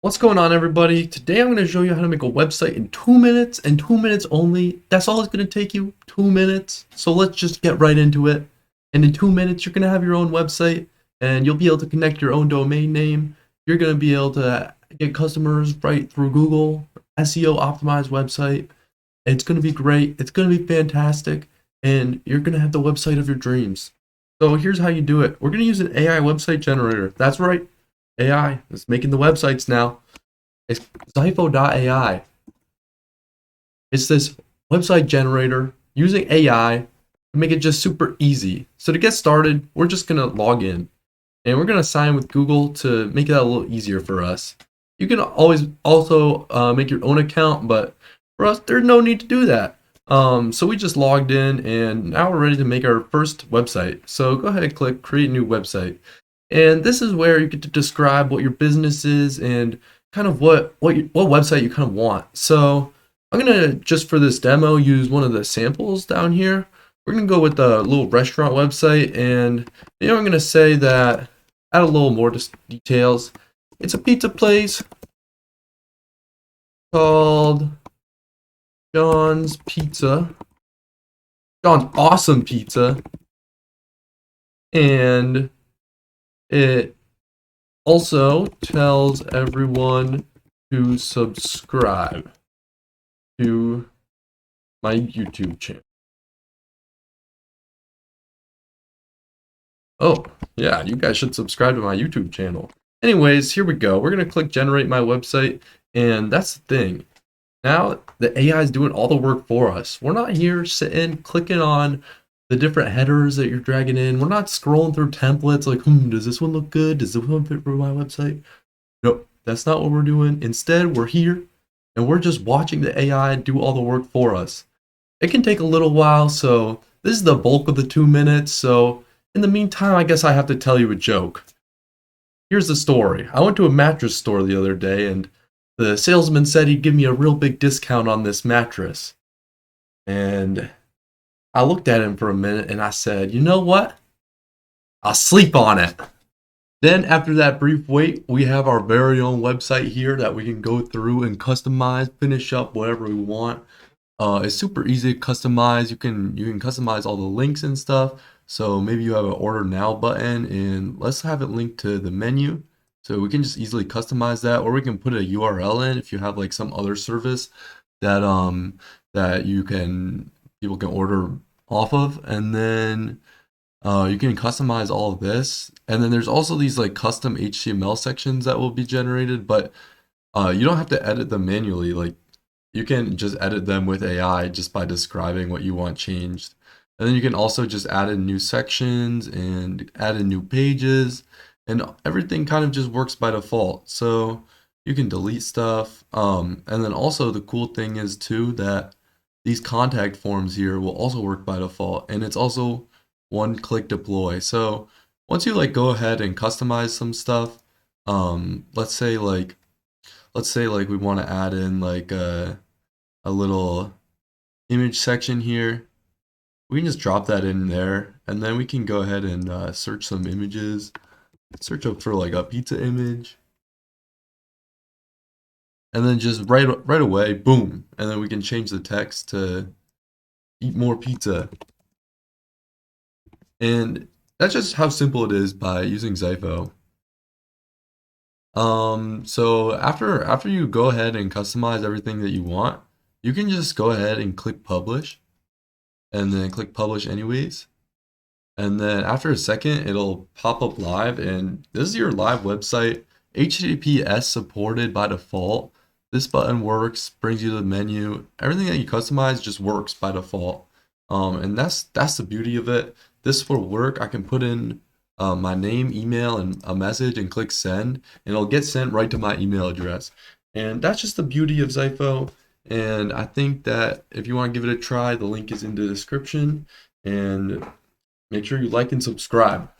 What's going on, everybody? Today I'm going to show you how to make a website in 2 minutes and 2 minutes only. That's all it's going to take you, 2 minutes. So let's just get right into it. And in 2 minutes, you're going to have your own website and you'll be able to connect your own domain name. You're going to be able to get customers right through Google, SEO optimized website. It's going to be great. It's going to be fantastic. And you're going to have the website of your dreams. So here's how you do it. We're going to use an AI website generator. That's right. AI is making the websites now. It's Zypho.ai. It's this website generator using AI to make it just super easy. So to get started, we're just going to log in. And we're going to sign with Google to make that a little easier for us. You can always also make your own account, but for us, there's no need to do that. So we just logged in, and now we're ready to make our first website. So go ahead and click Create New Website. And this is where you get to describe what your business is and kind of what website you kind of want. So I'm gonna, just for this demo, use one of the samples down here. We're gonna go with the little restaurant website, and I'm gonna say that, add a little more details. It's a pizza place called John's Pizza, John's Awesome Pizza, and it also tells everyone to subscribe to my YouTube channel. Oh, yeah, you guys should subscribe to my YouTube channel. Anyways, here we go. We're going to click generate my website, and that's the thing. Now the AI is doing all the work for us. We're not here sitting, clicking on the different headers that you're dragging in. We're not scrolling through templates like, does this one look good? Does this one fit for my website? Nope, that's not what we're doing. Instead, we're here and we're just watching the AI do all the work for us. It can take a little while, so this is the bulk of the 2 minutes. So in the meantime, I guess I have to tell you a joke. Here's the story. I went to a mattress store the other day, and the salesman said he'd give me a real big discount on this mattress. And I looked at him for a minute and I said, you know what? I'll sleep on it. Then after that brief wait, we have our very own website here that we can go through and customize, finish up whatever we want. It's super easy to customize. You can customize all the links and stuff. So maybe you have an order now button, and let's have it linked to the menu. So we can just easily customize that, or we can put a URL in if you have like some other service that that people can order off of, and then you can customize all of this. And then there's also these like custom HTML sections that will be generated, but you don't have to edit them manually. Like you can just edit them with AI just by describing what you want changed. And then you can also just add in new sections and add in new pages, and everything kind of just works by default. So you can delete stuff. And then also the cool thing is too that these contact forms here will also work by default, and it's also one-click deploy. So once you like go ahead and customize some stuff, let's say like we want to add in like a little image section here. We can just drop that in there, and then we can go ahead and search some images. Search up for like a pizza image, and then just right away, boom, and then we can change the text to eat more pizza. And that's just how simple it is by using Zypho. So after you go ahead and customize everything that you want, you can just go ahead and click publish, and then click publish anyways. And then after a second, it'll pop up live, and this is your live website. HTTPS supported by default. This button works, brings you to the menu. Everything that you customize just works by default. And that's the beauty of it. This will work. I can put in my name, email, and a message and click send, and it'll get sent right to my email address. And that's just the beauty of Zypho. And I think that if you want to give it a try, the link is in the description. And make sure you like and subscribe.